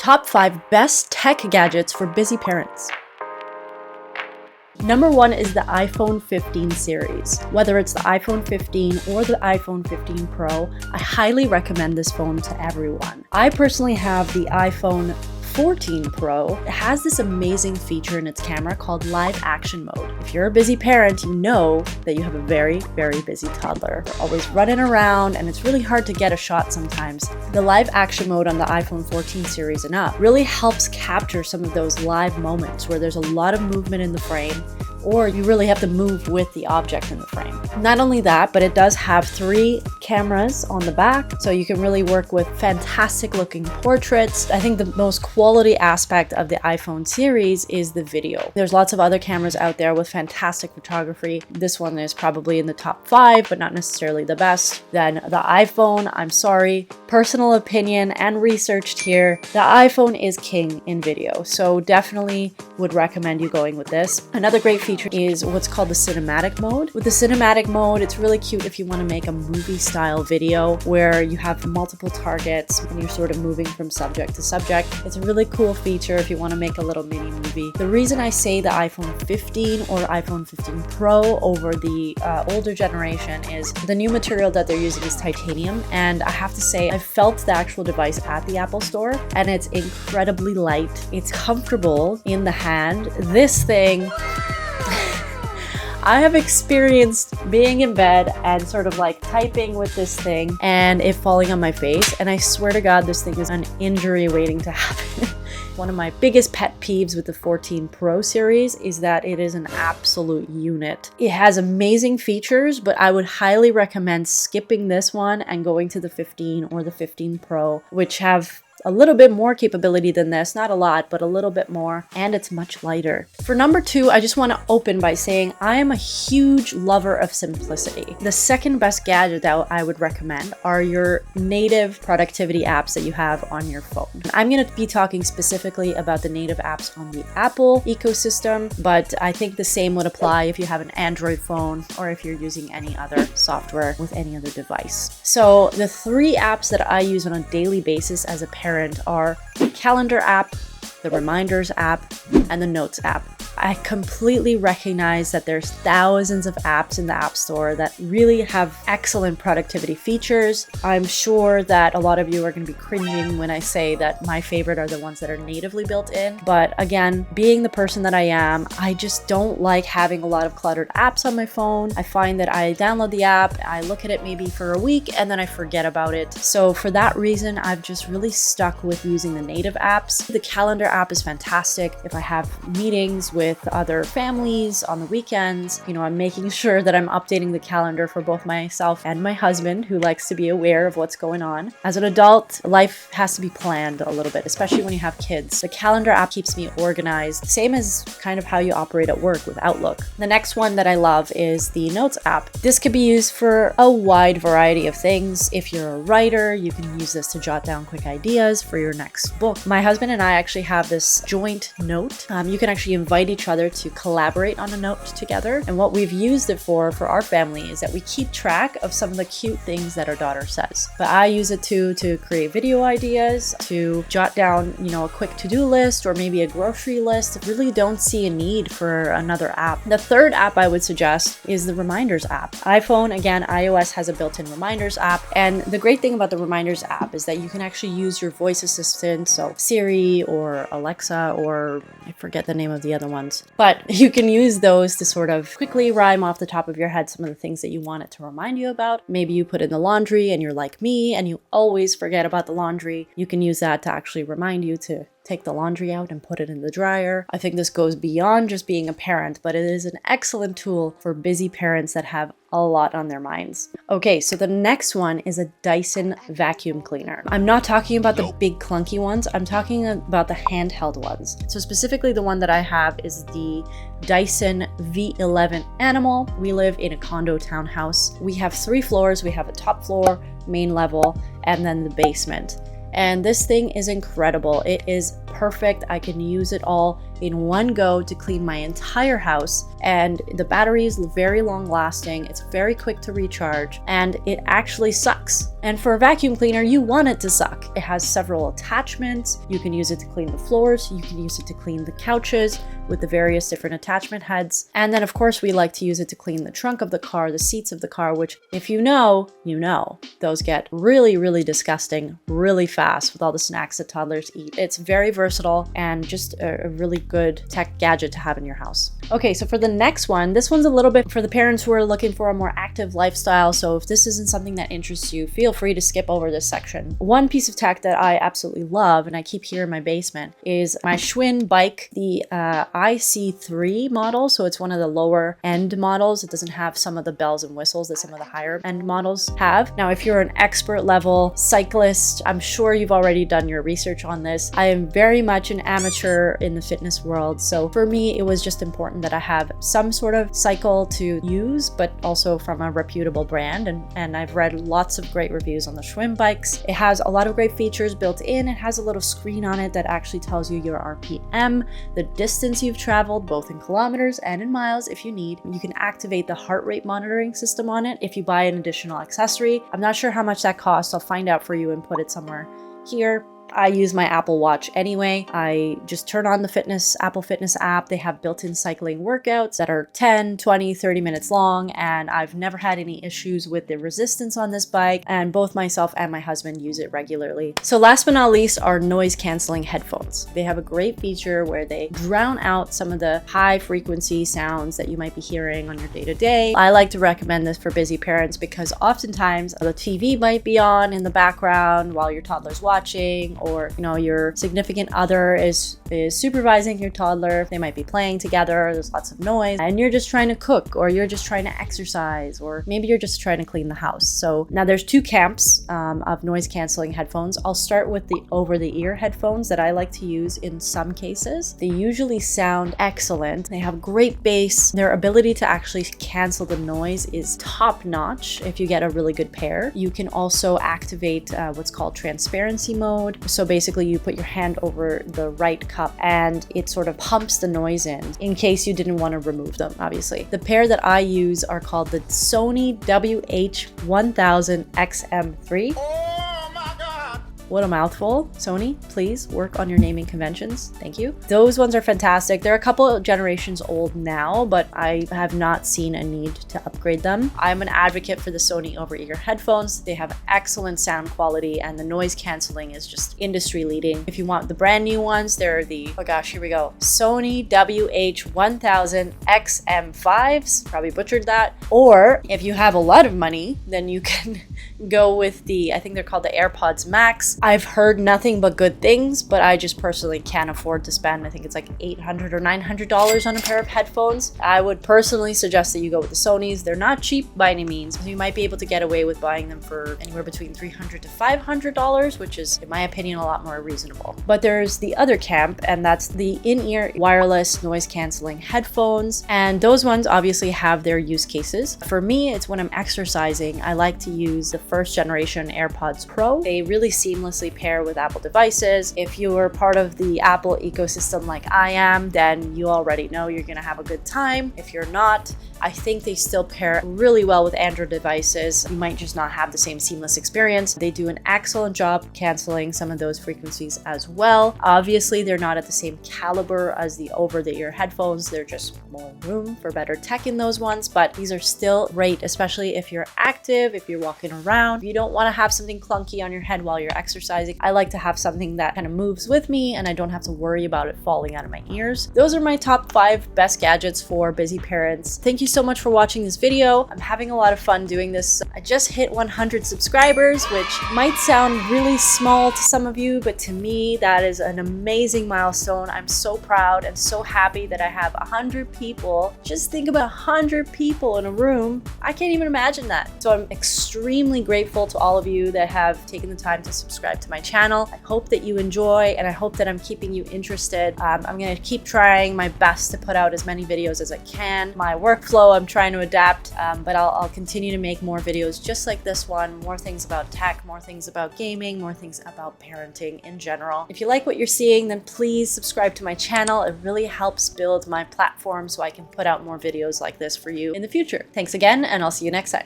Top 5 best tech gadgets for busy parents. Number 1 is the iPhone 15 series. Whether it's the iPhone 15 or the iPhone 15 Pro, I highly recommend this phone to everyone. I personally have the iPhone 14 Pro. It has this amazing feature in its camera called live action mode. If you're a busy parent, you know that you have a very, very busy toddler. They're always running around and it's really hard to get a shot sometimes. The live action mode on the iPhone 14 series and up really helps capture some of those live moments where there's a lot of movement in the frame, or you really have to move with the object in the frame. Not only that, but it does have 3 cameras on the back, so you can really work with fantastic looking portraits. I think the most quality aspect of the iPhone series is the video. There's lots of other cameras out there with fantastic photography. This one is probably in the top 5, but not necessarily the best. Then the iPhone, I'm sorry, personal opinion and researched here, the iPhone is king in video, so definitely would recommend you going with this. Another great feature is what's called the cinematic mode. With the cinematic mode, it's really cute if you want to make a movie style video where you have multiple targets and you're sort of moving from subject to subject. It's a really cool feature if you want to make a little mini movie. The reason I say the iPhone 15 or iPhone 15 Pro over the older generation is the new material that they're using is titanium, and I have to say I've felt the actual device at the Apple Store and it's incredibly light. It's comfortable in the hand. This thing I have experienced being in bed and sort of like typing with this thing and it falling on my face, and I swear to God this thing is an injury waiting to happen. One of my biggest pet peeves with the 14 Pro series is that it is an absolute unit. It has amazing features, but I would highly recommend skipping this one and going to the 15 or the 15 Pro, which have a little bit more capability than this, not a lot, but a little bit more, and it's much lighter. For number 2, I just want to open by saying I am a huge lover of simplicity. The second best gadget that I would recommend are your native productivity apps that you have on your phone. I'm going to be talking specifically about the native apps on the Apple ecosystem, but I think the same would apply if you have an Android phone or if you're using any other software with any other device. So the 3 apps that I use on a daily basis as a parent are the calendar app, the reminders app, and the notes app. I completely recognize that there's thousands of apps in the App Store that really have excellent productivity features. I'm sure that a lot of you are going to be cringing when I say that my favorite are the ones that are natively built in. But again, being the person that I am, I just don't like having a lot of cluttered apps on my phone. I find that I download the app, I look at it maybe for a week, and then I forget about it. So for that reason, I've just really stuck with using the native apps. The calendar app is fantastic. If I have meetings with other families on the weekends, I'm making sure that I'm updating the calendar for both myself and my husband, who likes to be aware of what's going on. As an adult, life has to be planned a little bit, especially when you have kids. The calendar app keeps me organized, same as kind of how you operate at work with Outlook. The next one that I love is the Notes app. This could be used for a wide variety of things. If you're a writer, you can use this to jot down quick ideas for your next book. My husband and I actually have this joint note. You can actually invite each other to collaborate on a note together. And what we've used it for our family is that we keep track of some of the cute things that our daughter says. But I use it to create video ideas, to jot down, a quick to-do list or maybe a grocery list. I really don't see a need for another app. The third app I would suggest is the Reminders app. iPhone, again, iOS has a built-in Reminders app. And the great thing about the Reminders app is that you can actually use your voice assistant, so Siri or Alexa, or I forget the name of the other ones. But you can use those to sort of quickly rhyme off the top of your head some of the things that you want it to remind you about. Maybe you put in the laundry and you're like me and you always forget about the laundry. You can use that to actually remind you to take the laundry out and put it in the dryer. I think this goes beyond just being a parent, but it is an excellent tool for busy parents that have a lot on their minds. Okay, so the next one is a Dyson vacuum cleaner. I'm not talking about the big clunky ones. I'm talking about the handheld ones. So specifically the one that I have is the Dyson V11 Animal. We live in a condo townhouse. We have 3 floors. We have a top floor, main level, and then the basement. And this thing is incredible. It is perfect. I can use it all in one go to clean my entire house. And the battery is very long lasting, it's very quick to recharge, and it actually sucks. And for a vacuum cleaner, you want it to suck. It has several attachments. You can use it to clean the floors, you can use it to clean the couches with the various different attachment heads. And then of course we like to use it to clean the trunk of the car, the seats of the car, which if you know, you know. Those get really, really disgusting really fast with all the snacks that toddlers eat. It's very versatile and just a really good tech gadget to have in your house. Okay, so for the next one, this one's a little bit for the parents who are looking for a more active lifestyle. So if this isn't something that interests you, feel free to skip over this section. One piece of tech that I absolutely love and I keep here in my basement is my Schwinn bike, the IC3 model. So it's one of the lower end models. It doesn't have some of the bells and whistles that some of the higher end models have. Now, if you're an expert level cyclist, I'm sure you've already done your research on this. I am very much an amateur in the fitness world. So for me, it was just important that I have some sort of cycle to use, but also from a reputable brand. And I've read lots of great reviews on the Schwinn bikes. It has a lot of great features built in. It has a little screen on it that actually tells you your RPM, the distance you've traveled, both in kilometers and in miles if you need. You can activate the heart rate monitoring system on it if you buy an additional accessory. I'm not sure how much that costs. I'll find out for you and put it somewhere here. I use my Apple Watch anyway. I just turn on the Apple Fitness app. They have built-in cycling workouts that are 10, 20, 30 minutes long, and I've never had any issues with the resistance on this bike, and both myself and my husband use it regularly. So last but not least are noise-canceling headphones. They have a great feature where they drown out some of the high-frequency sounds that you might be hearing on your day-to-day. I like to recommend this for busy parents because oftentimes the TV might be on in the background while your toddler's watching, or your significant other is supervising your toddler. They might be playing together, there's lots of noise, and you're just trying to cook, or you're just trying to exercise, or maybe you're just trying to clean the house. So now there's two camps of noise canceling headphones. I'll start with the over-the-ear headphones that I like to use in some cases. They usually sound excellent. They have great bass. Their ability to actually cancel the noise is top-notch if you get a really good pair. You can also activate what's called transparency mode. So basically you put your hand over the right cup and it sort of pumps the noise in case you didn't want to remove them, obviously. The pair that I use are called the Sony WH-1000 XM3. What a mouthful. Sony, please work on your naming conventions. Thank you. Those ones are fantastic. They're a couple of generations old now, but I have not seen a need to upgrade them. I'm an advocate for the Sony over-ear headphones. They have excellent sound quality and the noise canceling is just industry leading. If you want the brand new ones, they're the, oh gosh, here we go, Sony WH-1000 XM5s. Probably butchered that. Or if you have a lot of money, then you can go with the, I think they're called the AirPods Max. I've heard nothing but good things, but I just personally can't afford to spend, I think it's like $800 or $900 on a pair of headphones. I would personally suggest that you go with the Sonys. They're not cheap by any means. You might be able to get away with buying them for anywhere between $300 to $500, which is, in my opinion, a lot more reasonable. But there's the other camp, and that's the in-ear wireless noise canceling headphones. And those ones obviously have their use cases. For me, it's when I'm exercising, I like to use the first generation AirPods Pro. They really seamlessly pair with Apple devices. If you're part of the Apple ecosystem like I am, then you already know you're gonna have a good time. If you're not, I think they still pair really well with Android devices. You might just not have the same seamless experience. They do an excellent job canceling some of those frequencies as well. Obviously, they're not at the same caliber as the over-the-ear headphones. They're just more room for better tech in those ones, but these are still great, especially if you're active, if you're walking around. If you don't want to have something clunky on your head while you're exercising, I like to have something that kind of moves with me and I don't have to worry about it falling out of my ears. Those are my top 5 best gadgets for busy parents. Thank you so much for watching this video. I'm having a lot of fun doing this. I just hit 100 subscribers, which might sound really small to some of you, but to me, that is an amazing milestone. I'm so proud and so happy that I have 100 people. Just think about 100 people in a room. I can't even imagine that. So I'm extremely grateful to all of you that have taken the time to subscribe to my channel. I hope that you enjoy, and I hope that I'm keeping you interested. I'm going to keep trying my best to put out as many videos as I can. My workflow, I'm trying to adapt, but I'll continue to make more videos just like this one, more things about tech, more things about gaming, more things about parenting in general. If you like what you're seeing, then please subscribe to my channel. It really helps build my platform so I can put out more videos like this for you in the future. Thanks again, and I'll see you next time.